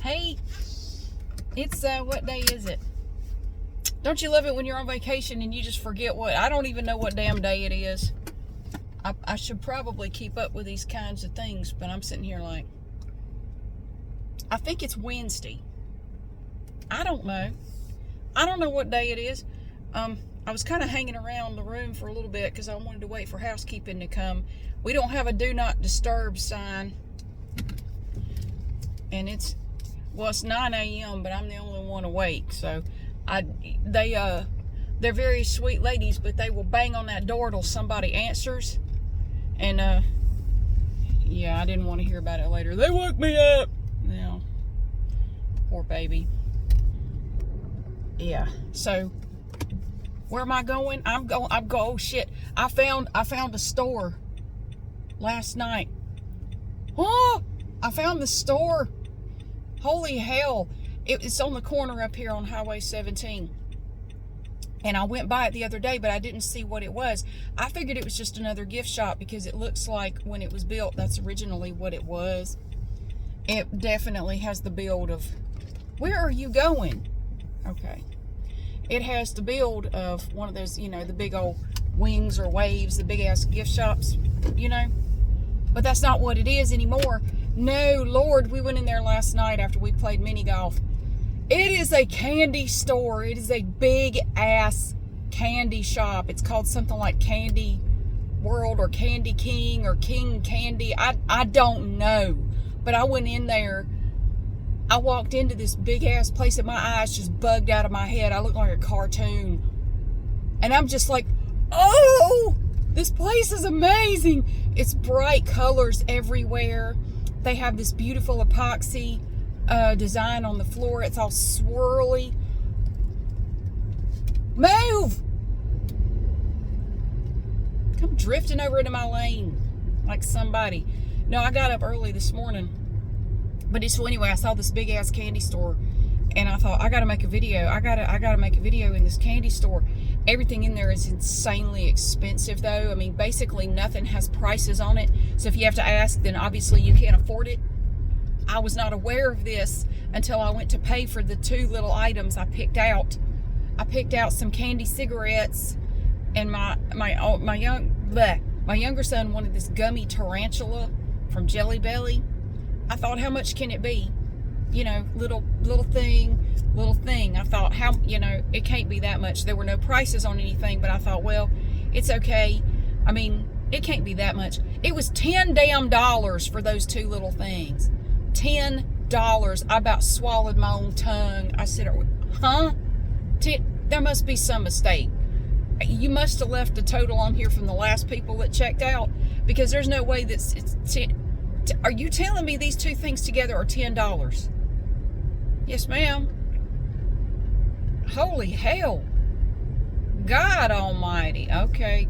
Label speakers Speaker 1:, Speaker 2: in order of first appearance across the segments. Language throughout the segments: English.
Speaker 1: Hey, it's what day is it? Don't you love it when you're on vacation and you just forget I don't even know what damn day it is. I should probably keep up with these kinds of things, but I'm sitting here like, I think it's Wednesday. I don't know. I don't know what day it is. I was kind of hanging around the room for a little bit because I wanted to wait for housekeeping to come. We don't have a do not disturb sign, and it's 9 a.m., but I'm the only one awake. So they're very sweet ladies, but they will bang on that door till somebody answers. And yeah, I didn't want to hear about it later. They woke me up. Yeah, poor baby. Yeah. So where am I going? Oh shit. I found a store last night. Oh, I found the store. Holy hell. It's on the corner up here on Highway 17. And I went by it the other day, but I didn't see what it was. I figured it was just another gift shop because it looks like when it was built, that's originally what it was. It definitely has the build of, where are you going? Okay. It has the build of one of those, the big old Wings or Waves, the big ass gift shops, But that's not what it is anymore. No, Lord, we went in there last night after we played mini golf. It is a candy store. It is a big ass candy shop. It's called something like Candy World or Candy King or King Candy. I don't know. But I went in there. I walked into this big ass place and my eyes just bugged out of my head. I looked like a cartoon. And I'm just like, oh, this place is amazing. It's bright colors everywhere. They have this beautiful epoxy design on the floor. It's all swirly. Move! Come drifting over into my lane like somebody. No, I got up early this morning. But so anyway, I saw this big ass candy store and I thought, I gotta make a video. I gotta make a video in this candy store. Everything in there is insanely expensive though. I mean, basically nothing has prices on it. So if you have to ask, then obviously you can't afford it. I was not aware of this until I went to pay for the two little items I picked out. I picked out some candy cigarettes and my younger son wanted this gummy tarantula from Jelly Belly. I thought, how much can it be? Little thing. I thought, it can't be that much. There were no prices on anything, but I thought, well, it's okay. I mean, it can't be that much. It was $10 damn for those two little things. $10. I about swallowed my own tongue. I said, huh? There must be some mistake. You must have left a total on here from the last people that checked out, because there's no way that it's 10. Are you telling me these two things together are $10? Yes, ma'am. Holy hell. God almighty. Okay.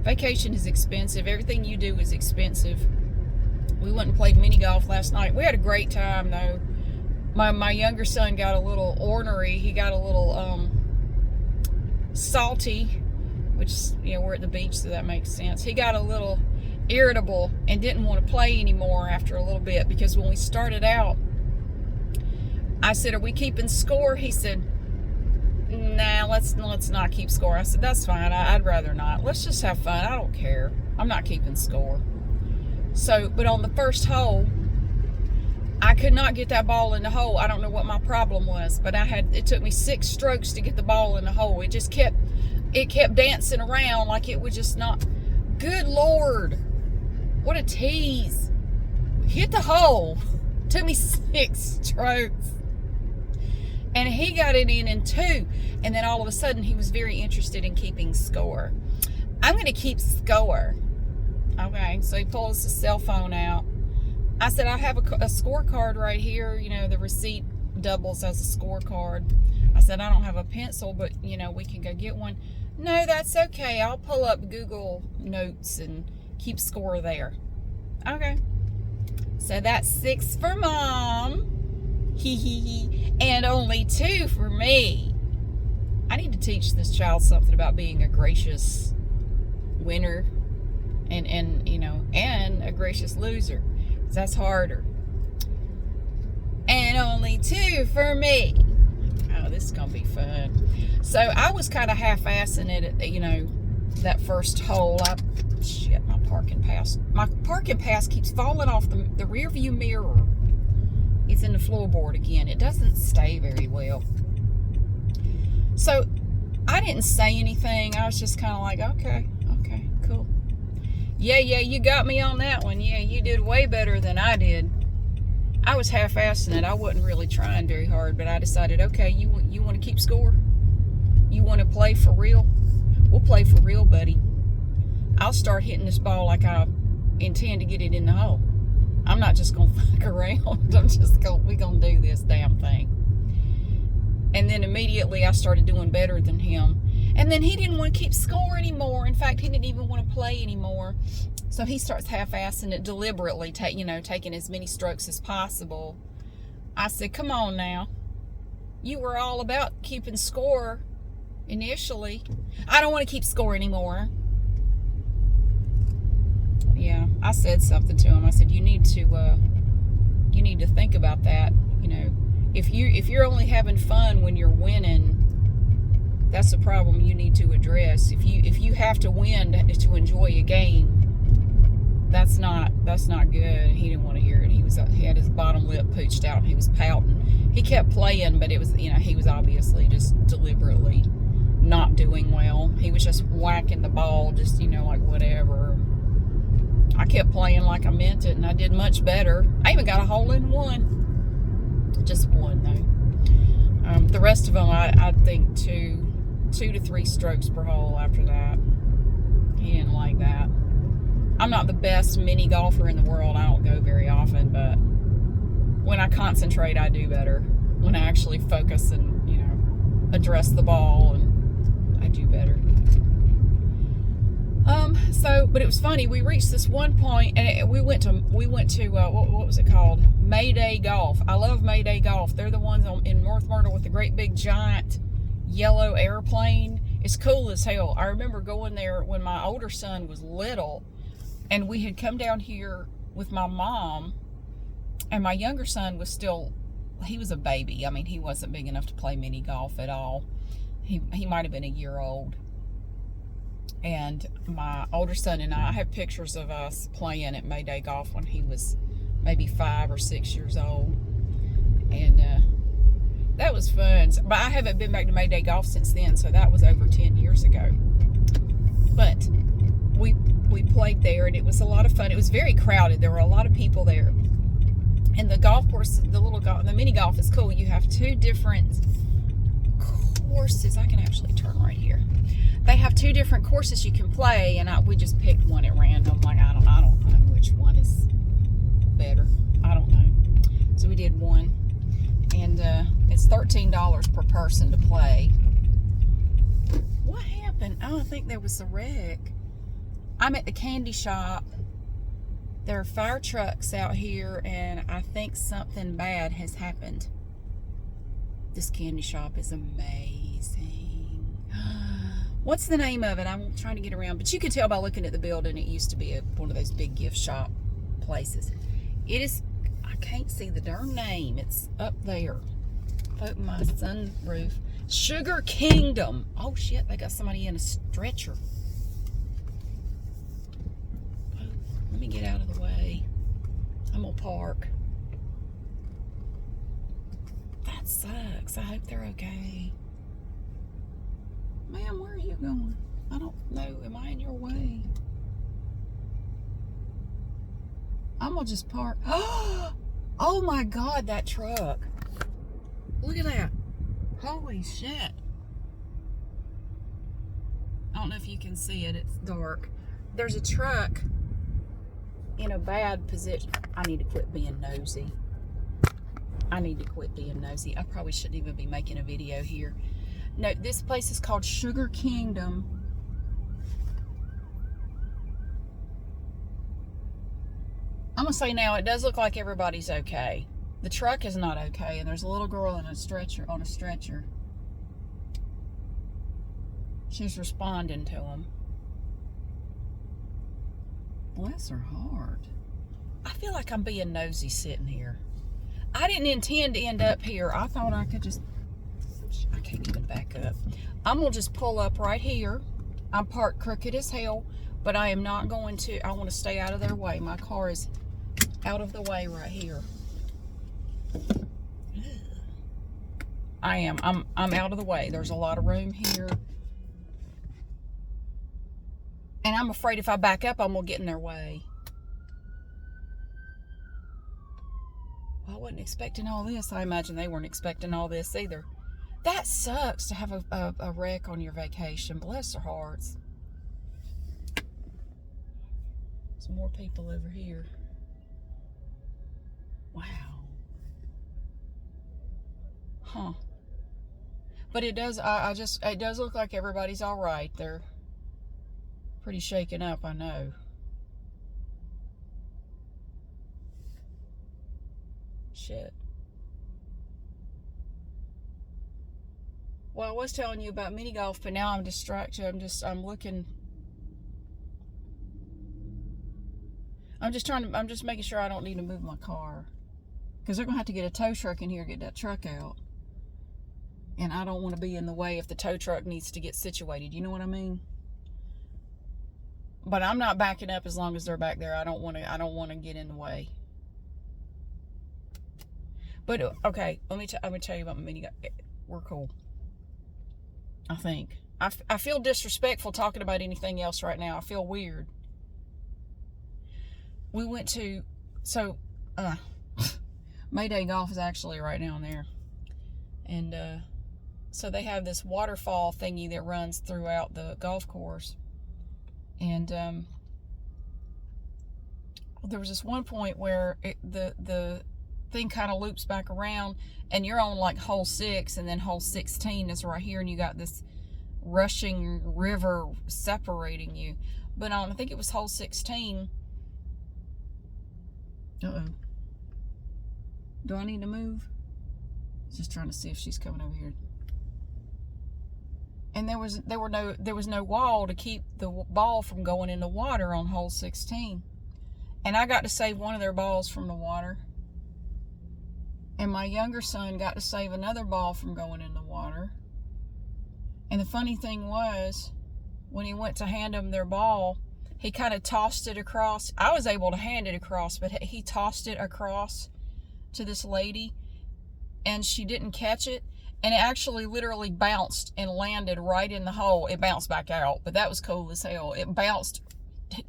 Speaker 1: Vacation is expensive. Everything you do is expensive. We went and played mini golf last night. We had a great time, though. My younger son got a little ornery. He got a little salty, which, we're at the beach, so that makes sense. He got a little irritable and didn't want to play anymore after a little bit, because when we started out, I said, are we keeping score? He said, nah, let's not keep score. I said, that's fine. I'd rather not. Let's just have fun. I don't care. I'm not keeping score. So, but on the first hole, I could not get that ball in the hole. I don't know what my problem was, but it took me 6 strokes to get the ball in the hole. It kept dancing around like it was just not. Good Lord. What a tease. Hit the hole. Took me 6 strokes. And he got it in 2. And then all of a sudden, he was very interested in keeping score. I'm going to keep score. Okay, so he pulls his cell phone out. I said, I have a scorecard right here. The receipt doubles as a scorecard. I said, I don't have a pencil, but, we can go get one. No, that's okay. I'll pull up Google Notes and keep score there. Okay. So that's 6 for Mom. And only 2 for me. I need to teach this child something about being a gracious winner and a gracious loser. That's harder. 22 for me. Oh, this is going to be fun. So I was kind of half-assing it, you know, that first hole. Shit, my parking pass keeps falling off the rear view mirror. It's in the floorboard again. It doesn't stay very well. So I didn't say anything. I was just kind of like, okay, cool. Yeah, you got me on that one. Yeah, you did way better than I did. I was half-assing it. I wasn't really trying very hard, but I decided, okay, you want to keep score? You want to play for real? We'll play for real, buddy. I'll start hitting this ball like I intend to get it in the hole. I'm not just going to fuck around. We're going to do this damn thing. And then immediately I started doing better than him. And then he didn't want to keep score anymore. In fact, he didn't even want to play anymore. So he starts half-assing it deliberately, taking as many strokes as possible. I said, come on now. You were all about keeping score initially. I don't want to keep score anymore. Yeah, I said something to him. I said, you need to think about that. You know, if you're only having fun when you're winning, that's a problem you need to address. If you have to win to enjoy a game, that's not good. He didn't want to hear it. He had his bottom lip pooched out and he was pouting. He kept playing, but it was, you know, he was obviously just deliberately not doing well. He was just whacking the ball, just, you know, like whatever. I kept playing like I meant it, and I did much better. I even got a hole in one. Just one, though. The rest of them, I think two to three strokes per hole after that. He didn't like that. I'm not the best mini golfer in the world. I don't go very often, but when I concentrate, I do better. When I actually focus and, you know, address the ball, and I do better. But it was funny. We reached this one point, and we went to what was it called? Mayday Golf. I love Mayday Golf. They're the ones in North Myrtle with the great big giant yellow airplane. It's cool as hell. I remember going there when my older son was little, and we had come down here with my mom, and my younger son was he was a baby. I mean, he wasn't big enough to play mini golf at all. He might have been a year old. And my older son and I have pictures of us playing at Mayday Golf when he was maybe 5 or 6 years old. And that was fun. But I haven't been back to Mayday Golf since then, so that was over 10 years ago. But we played there, and it was a lot of fun. It was very crowded. There were a lot of people there. And the golf course, the mini golf is cool. You have two different courses. I can actually turn right here. They have two different courses you can play, and we just picked one at random. Like, I don't know which one is better. I don't know. So we did one, and it's $13 per person to play. What happened? Oh, I think there was a wreck. I'm at the candy shop. There are fire trucks out here, and I think something bad has happened. This candy shop is amazing. What's the name of it? I'm trying to get around, but you can tell by looking at the building it used to be one of those big gift shop places. It is, I can't see the darn name. It's up there. Open my sunroof. Sugar Kingdom. Oh shit, they got somebody in a stretcher. Oh, let me get out of the way. I'm gonna park. That sucks. I hope they're okay. Ma'am, where are you going? I don't know. Am I in your way? I'm gonna just park. Oh my God, that truck. Look at that. Holy shit. I don't know if you can see it. It's dark. There's a truck in a bad position. I need to quit being nosy. I probably shouldn't even be making a video here. No, this place is called Sugar Kingdom. I'm gonna say now, it does look like everybody's okay. The truck is not okay, and there's a little girl in a stretcher, on a stretcher. She's responding to him. Bless her heart. I feel like I'm being nosy sitting here. I didn't intend to end up here. I thought I could just, I can't even back up. I'm going to just pull up right here. I'm parked crooked as hell, but I am not going to, I want to stay out of their way. My car is out of the way right here. I'm out of the way. There's a lot of room here. And I'm afraid if I back up, I'm going to get in their way. Well, I wasn't expecting all this. I imagine they weren't expecting all this either. That sucks to have a wreck on your vacation. Bless their hearts. Some more people over here. Wow. Huh. But it does, it does look like everybody's all right. They're pretty shaken up, I know. Shit. Well, I was telling you about mini golf, but now I'm distracted. I'm looking. I'm just making sure I don't need to move my car. Because they're going to have to get a tow truck in here to get that truck out. And I don't want to be in the way if the tow truck needs to get situated. You know what I mean? But I'm not backing up as long as they're back there. I don't want to get in the way. But okay, let me tell you about my mini golf. We're cool. I think. I feel disrespectful talking about anything else right now. I feel weird. We went to, Mayday Golf is actually right down there. And so they have this waterfall thingy that runs throughout the golf course. And there was this one point where the thing kind of loops back around, and you're on like hole 6, and then hole 16 is right here, and you got this rushing river separating you. But on, I think it was hole 16. Do I need to move? Just trying to see if she's coming over here. And there was no wall to keep the ball from going in the water on hole 16. And I got to save one of their balls from the water. And my younger son got to save another ball from going in the water. And the funny thing was, when he went to hand them their ball, he kind of tossed it across. I was able to hand it across, but he tossed it across to this lady, and she didn't catch it. And it actually literally bounced and landed right in the hole. It bounced back out, but that was cool as hell. It bounced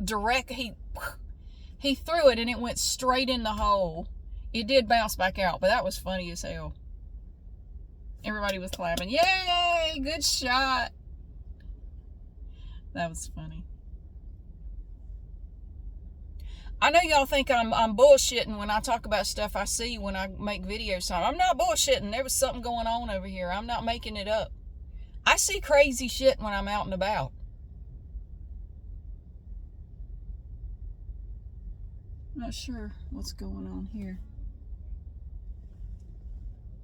Speaker 1: direct. He threw it, and it went straight in the hole. It did bounce back out, but that was funny as hell. Everybody was clapping. Yay! Good shot. That was funny. I know y'all think I'm bullshitting when I talk about stuff I see when I make videos. I'm not bullshitting. There was something going on over here. I'm not making it up. I see crazy shit when I'm out and about. Not sure what's going on here.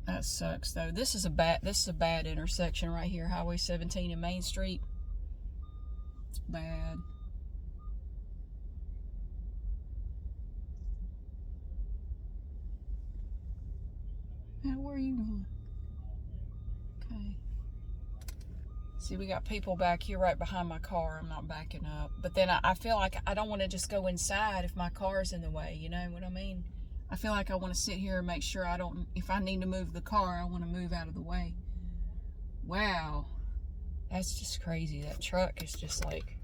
Speaker 1: That sucks though. This is a bad intersection right here. Highway 17 and Main Street. It's bad. Now, where are you going? Okay. See, we got people back here right behind my car. I'm not backing up. But then I feel like I don't want to just go inside if my car's in the way. You know what I mean? I feel like I want to sit here and make sure if I need to move the car, I want to move out of the way. Wow. That's just crazy. That truck is just like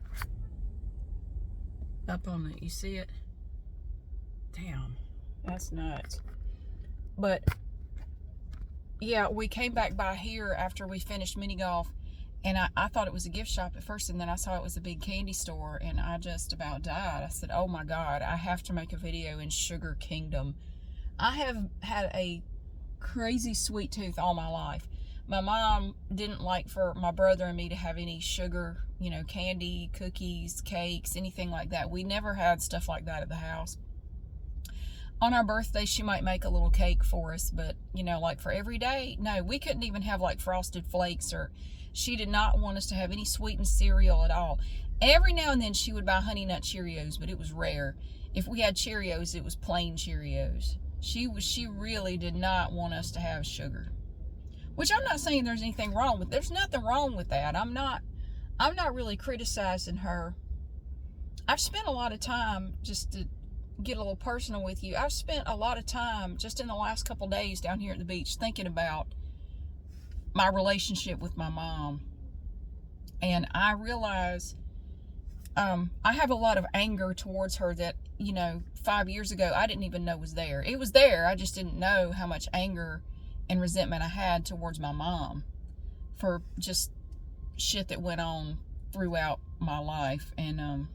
Speaker 1: up on it. You see it? Damn. That's nuts. But yeah, we came back by here after we finished mini golf, and I thought it was a gift shop at first, and then I saw it was a big candy store, and I just about died. I said, oh my God, I have to make a video in Sugar Kingdom. I have had a crazy sweet tooth all my life. My mom didn't like for my brother and me to have any sugar, candy, cookies, cakes, anything like that. We never had stuff like that at the house. On our birthday, she might make a little cake for us, but, like for every day, no, we couldn't even have like Frosted Flakes, or she did not want us to have any sweetened cereal at all. Every now and then she would buy Honey Nut Cheerios, but it was rare. If we had Cheerios, it was plain Cheerios. She really did not want us to have sugar. Which I'm not saying there's anything wrong with. There's nothing wrong with that. I'm not really criticizing her. I've spent a lot of time, just to get a little personal with you, I've spent a lot of time just in the last couple days down here at the beach thinking about my relationship with my mom. And I realize I have a lot of anger towards her that, 5 years ago I didn't even know was there. It was there. I just didn't know how much anger and resentment I had towards my mom for just shit that went on throughout my life. And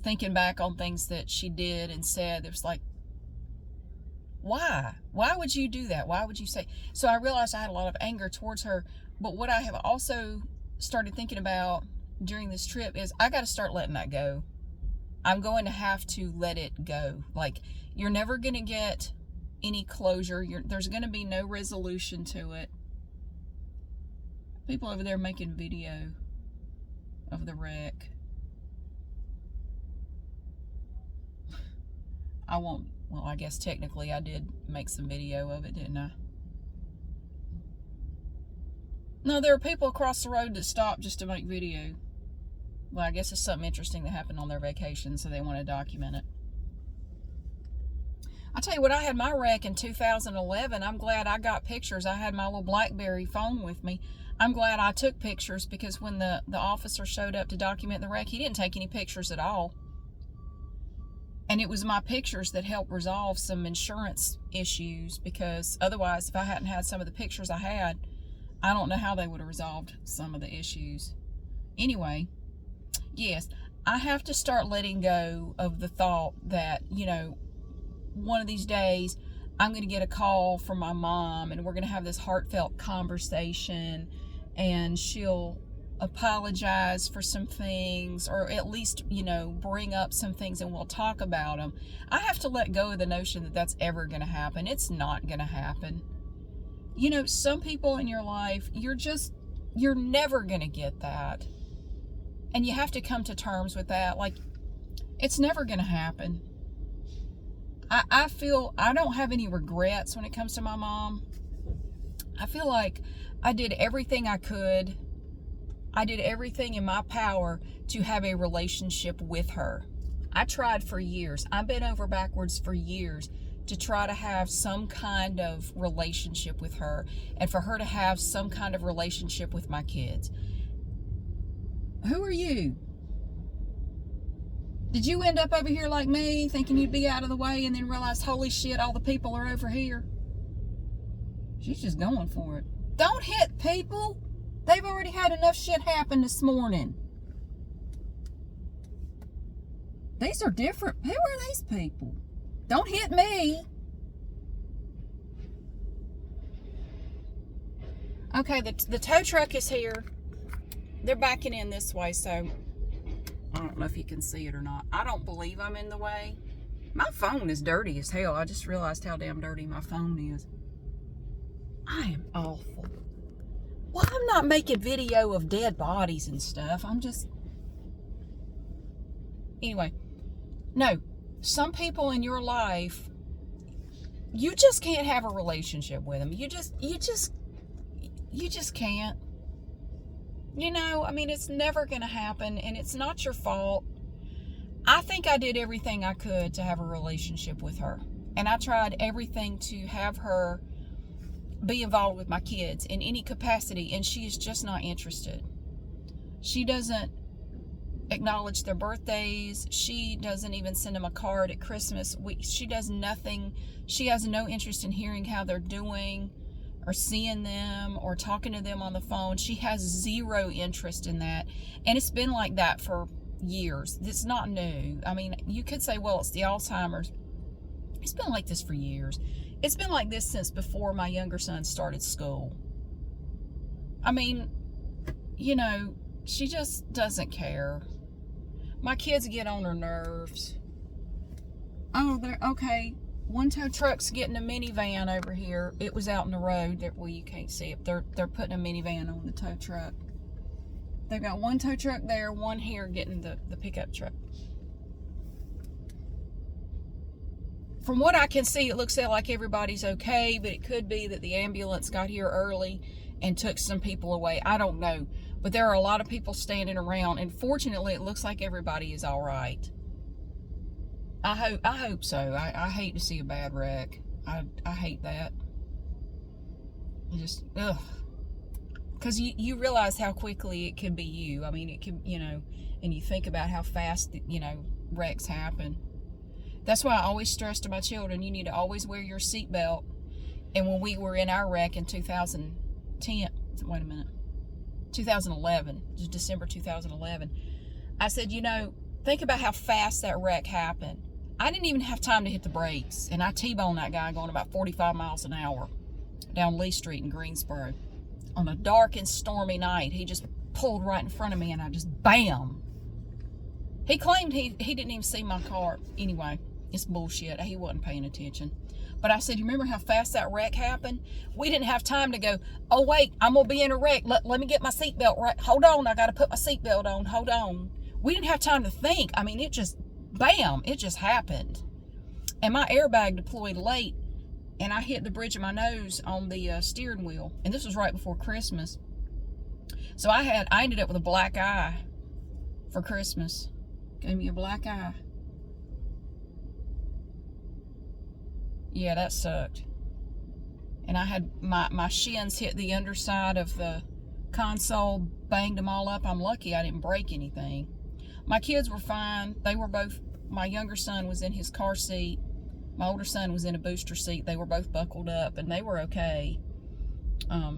Speaker 1: thinking back on things that she did and said, it was like, why would you do that? Why would you say? So I realized I had a lot of anger towards her. But what I have also started thinking about during this trip is I got to start letting that go. I'm going to have to let it go. Like, you're never going to get any closure. There's going to be no resolution to it. People over there making video of the wreck. I won't, well, I guess technically I did make some video of it, didn't I? No, there are people across the road that stopped just to make video. Well, I guess it's something interesting that happened on their vacation, so they want to document it. I tell you what, I had my wreck in 2011. I'm glad I got pictures. I had my little BlackBerry phone with me. I'm glad I took pictures, because when the officer showed up to document the wreck, he didn't take any pictures at all. And it was my pictures that helped resolve some insurance issues, because otherwise, if I hadn't had some of the pictures I had, I don't know how they would have resolved some of the issues. Anyway, yes, I have to start letting go of the thought that, one of these days I'm going to get a call from my mom and we're going to have this heartfelt conversation and she'll apologize for some things, or at least, bring up some things and we'll talk about them. I have to let go of the notion that that's ever going to happen. It's not going to happen. Some people in your life, you're never going to get that. And you have to come to terms with that. Like, it's never going to happen. I feel I don't have any regrets when it comes to my mom. I feel like I did everything I could. I did everything in my power to have a relationship with her. I tried for years. I bent over backwards for years to try to have some kind of relationship with her, and for her to have some kind of relationship with my kids. Who are you? Did you end up over here like me, thinking you'd be out of the way, and then realize, holy shit, all the people are over here? She's just going for it. Don't hit people. They've already had enough shit happen this morning. These are different. Who are these people? Don't hit me. Okay, the tow truck is here. They're backing in this way, so I don't know if you can see it or not. I don't believe I'm in the way. My phone is dirty as hell. I just realized how damn dirty my phone is. I am awful. Well, I'm not making video of dead bodies and stuff. I'm just... Anyway. No. Some people in your life, you just can't have a relationship with them. You just can't. It's never going to happen, and it's not your fault. I think I did everything I could to have a relationship with her, and I tried everything to have her be involved with my kids in any capacity, and she is just not interested. She doesn't acknowledge their birthdays. She doesn't even send them a card at Christmas. She does nothing. She has no interest in hearing how they're doing, or seeing them, or talking to them on the phone. She has zero interest in that. And it's been like that for years. It's not new. You could say, well, it's the Alzheimer's. It's been like this for years. It's been like this since before my younger son started school. She just doesn't care. My kids get on her nerves. Oh, they're okay. One tow truck's getting a minivan over here. It was out in the road. Well, you can't see it. They're putting a minivan on the tow truck. They've got one tow truck there, one here getting the pickup truck. from what I can see, it looks like everybody's okay, but it could be that the ambulance got here early and took some people away. I don't know. But there are a lot of people standing around, and fortunately, it looks like everybody is all right. I hope so. I hate to see a bad wreck. I hate that. Just, ugh. Because you realize how quickly it can be you. I mean, it can, and you think about how fast, wrecks happen. That's why I always stress to my children, you need to always wear your seatbelt. And when we were in our wreck in 2011, December 2011, I said, think about how fast that wreck happened. I didn't even have time to hit the brakes, and I T-boned that guy going about 45 miles an hour down Lee Street in Greensboro. On a dark and stormy night, he just pulled right in front of me, and I just, bam. He claimed he didn't even see my car. Anyway, it's bullshit. He wasn't paying attention. But I said, you remember how fast that wreck happened? We didn't have time to go, oh, wait, I'm going to be in a wreck. Let me get my seatbelt right. Hold on, I got to put my seatbelt on. Hold on. We didn't have time to think. I mean, it just, bam, it just happened. And my airbag deployed late, and I hit the bridge of my nose on the steering wheel. And this was right before Christmas. So I ended up with a black eye for Christmas. Gave me a black eye. Yeah, that sucked. And I had my shins hit the underside of the console, banged them all up. I'm lucky I didn't break anything. My kids were fine. They were both, my younger son was in his car seat. My older son was in a booster seat. They were both buckled up, and they were okay. My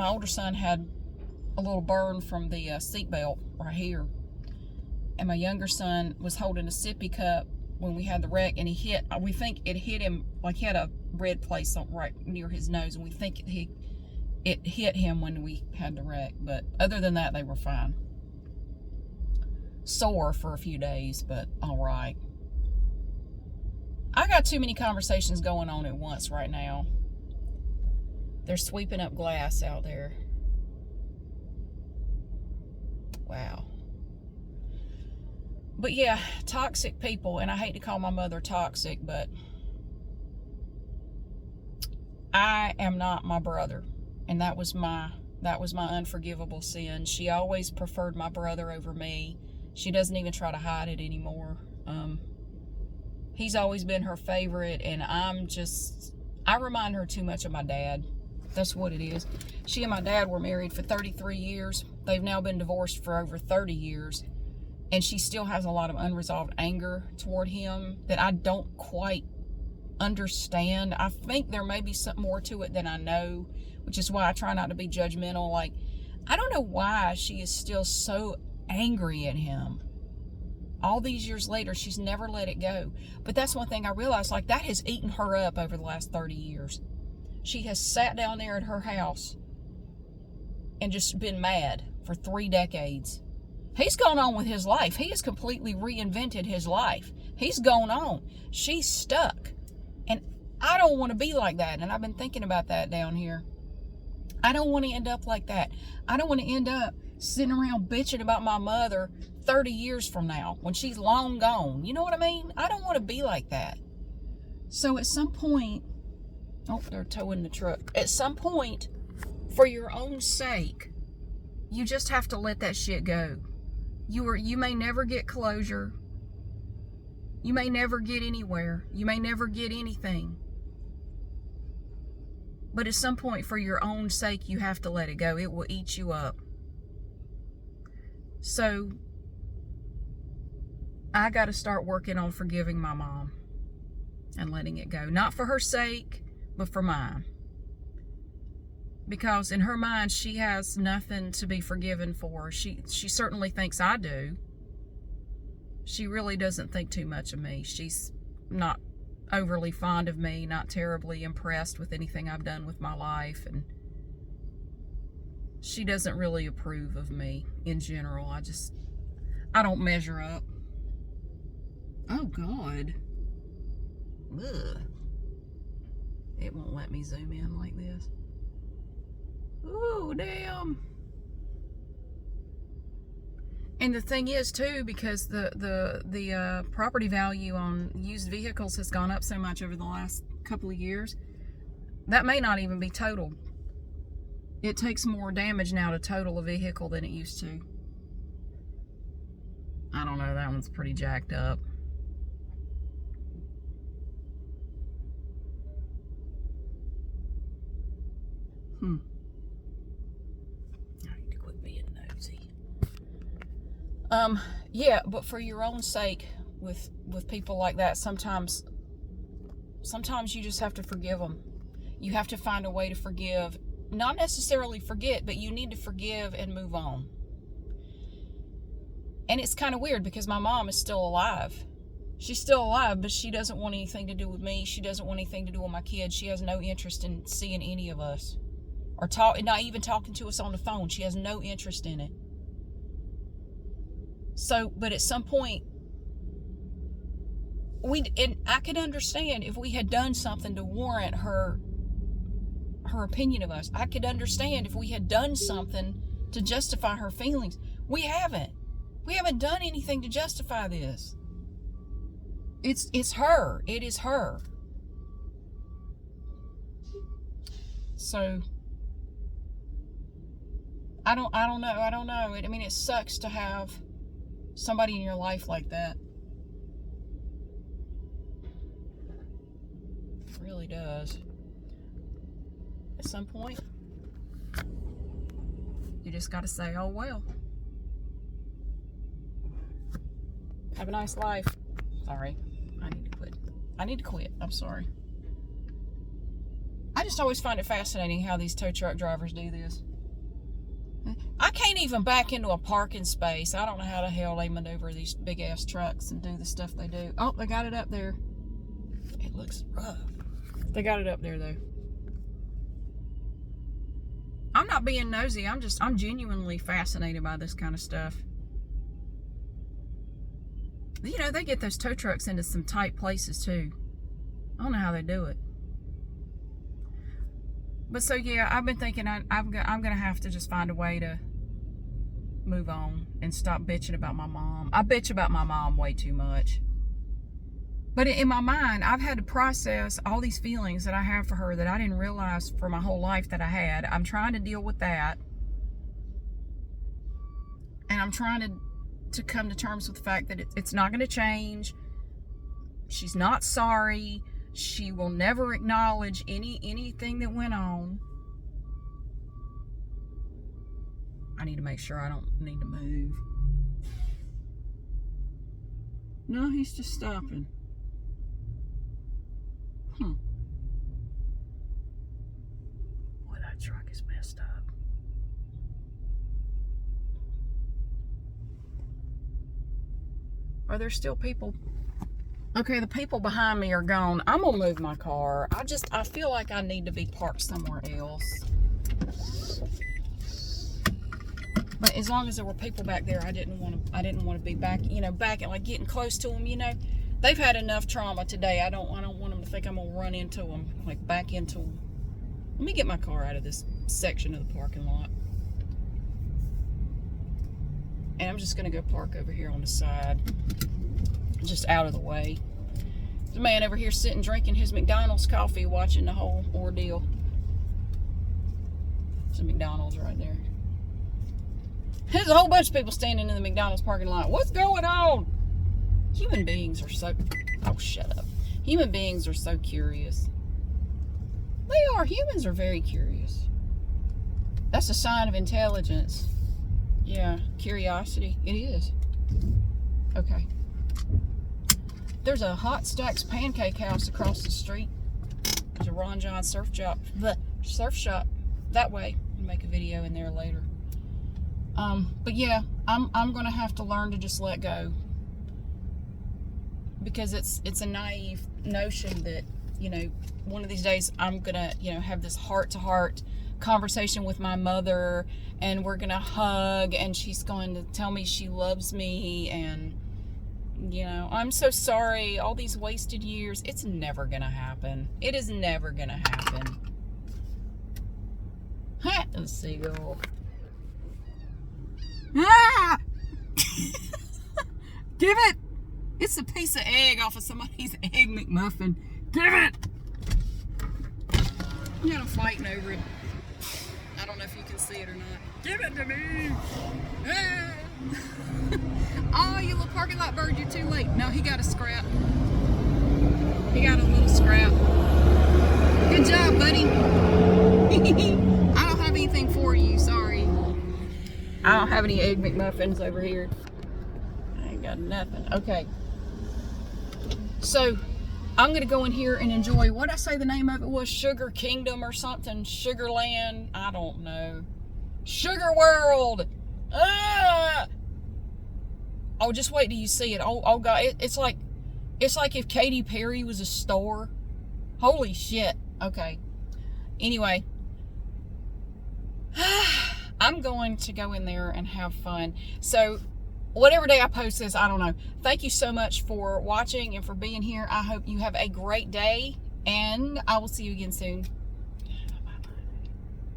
Speaker 1: older son had a little burn from the seatbelt right here. And my younger son was holding a sippy cup when we had the wreck, and we think it hit him, like he had a red place right near his nose, and we think it hit him when we had the wreck. But other than that, they were fine. Sore for a few days, but all right. I got too many conversations going on at once right now. They're sweeping up glass out there. Wow. But yeah, toxic people, and I hate to call my mother toxic, but I am not my brother, and that was my unforgivable sin. She always preferred my brother over me. She doesn't even try to hide it anymore. He's always been her favorite, and I remind her too much of my dad. That's what it is. She and my dad were married for 33 years. They've now been divorced for over 30 years. And she still has a lot of unresolved anger toward him that I don't quite understand. I think there may be something more to it than I know, which is why I try not to be judgmental. Like, I don't know why she is still so angry at him. All these years later, she's never let it go. But that's one thing I realized, like, that has eaten her up over the last 30 years. She has sat down there at her house and just been mad for 3 decades. He's gone on with his life. He has completely reinvented his life. He's gone on. She's stuck. And I don't want to be like that. And I've been thinking about that down here. I don't want to end up like that. I don't want to end up sitting around bitching about my mother 30 years from now when she's long gone. You know what I mean? I don't want to be like that. So at some point, oh, they're towing the truck. At some point, for your own sake, you just have to let that shit go. You may never get closure. You may never get anywhere. You may never get anything. But at some point, for your own sake, you have to let it go. It will eat you up. So, I got to start working on forgiving my mom and letting it go. Not for her sake, but for mine. Because in her mind, she has nothing to be forgiven for. She certainly thinks I do. She really doesn't think too much of me. She's not overly fond of me, not terribly impressed with anything I've done with my life, and she doesn't really approve of me in general. I don't measure up. Oh, God. Ugh. It won't let me zoom in like this. Ooh, damn. And the thing is too, because the property value on used vehicles has gone up so much over the last couple of years, that may not even be totaled. It takes more damage now to total a vehicle than it used to. I don't know, that one's pretty jacked up. I need to quit being nosy. Yeah, but for your own sake, with people like that, sometimes you just have to forgive them. You have to find a way to forgive. Not necessarily forget, but you need to forgive and move on. And it's kind of weird because my mom is still alive. She's still alive, but she doesn't want anything to do with me. She doesn't want anything to do with my kids. She has no interest in seeing any of us. Or not even talking to us on the phone. She has no interest in it. So, but at some point, and I could understand if we had done something to warrant her opinion of us. I could understand if we had done something to justify her feelings. We haven't. We haven't done anything to justify this. It's her. It is her. So I don't know. I mean, it sucks to have somebody in your life like that. It really does. At some point, you just got to say, oh well. Have a nice life. Sorry. I need to quit. I'm sorry. I just always find it fascinating how these tow truck drivers do this. I can't even back into a parking space. I don't know how the hell they maneuver these big ass trucks and do the stuff they do. Oh, they got it up there. It looks rough. They got it up there though. I'm not being nosy. I'm genuinely fascinated by this kind of stuff. You know, they get those tow trucks into some tight places too. I don't know how they do it. But so yeah, I've been thinking I'm gonna have to just find a way to move on and stop bitching about my mom. I bitch about my mom way too much. But in my mind, I've had to process all these feelings that I have for her that I didn't realize for my whole life that I had. I'm trying to deal with that. And I'm trying to come to terms with the fact that it's not going to change. She's not sorry. She will never acknowledge anything that went on. I need to make sure I don't need to move. No, he's just stopping. Boy, that truck is messed up. Are there still people? Okay, the people behind me are gone. I'm gonna move my car. I feel like I need to be parked somewhere else. But as long as there were people back there, I didn't want to be back, back and like getting close to them, They've had enough trauma today. I don't want them to think I'm gonna run into them, like back into them. Let me get my car out of this section of the parking lot. And I'm just gonna go park over here on the side, just out of the way. There's a man over here sitting drinking his McDonald's coffee, watching the whole ordeal. There's a McDonald's right there. There's a whole bunch of people standing in the McDonald's parking lot. What's going on? Human beings are so... Oh, shut up. Human beings are so curious. They are. Humans are very curious. That's a sign of intelligence. Yeah, curiosity. It is. Okay. There's a Hot Stacks Pancake House across the street. There's a Ron Jon surf shop. The surf shop that way. I'll make a video in there later. But yeah, I'm gonna have to learn to just let go, because it's a naive notion that one of these days I'm gonna have this heart-to-heart conversation with my mother, and we're gonna hug, and she's going to tell me she loves me, and I'm so sorry, all these wasted years. It's never gonna happen. It is never gonna happen. Ha! A seagull. Ah! Give it! It's a piece of egg off of somebody's Egg McMuffin. Give it! I'm gonna fighting over it. I don't know if you can see it or not. Give it to me! Ah. Oh, you little parking lot bird, you're too late. No, he got a scrap. He got a little scrap. Good job, buddy. I don't have anything for you, sorry. I don't have any Egg McMuffins over here. I ain't got nothing. Okay. So, I'm going to go in here and enjoy, what I say the name of it was? Sugar Kingdom or something? Sugarland? I don't know. Sugar World! Ah! Oh, just wait till you see it. Oh God, it's like if Katy Perry was a store. Holy shit. Okay. Anyway, I'm going to go in there and have fun. So, whatever day I post this, I don't know. Thank you so much for watching and for being here. I hope you have a great day, and I will see you again soon.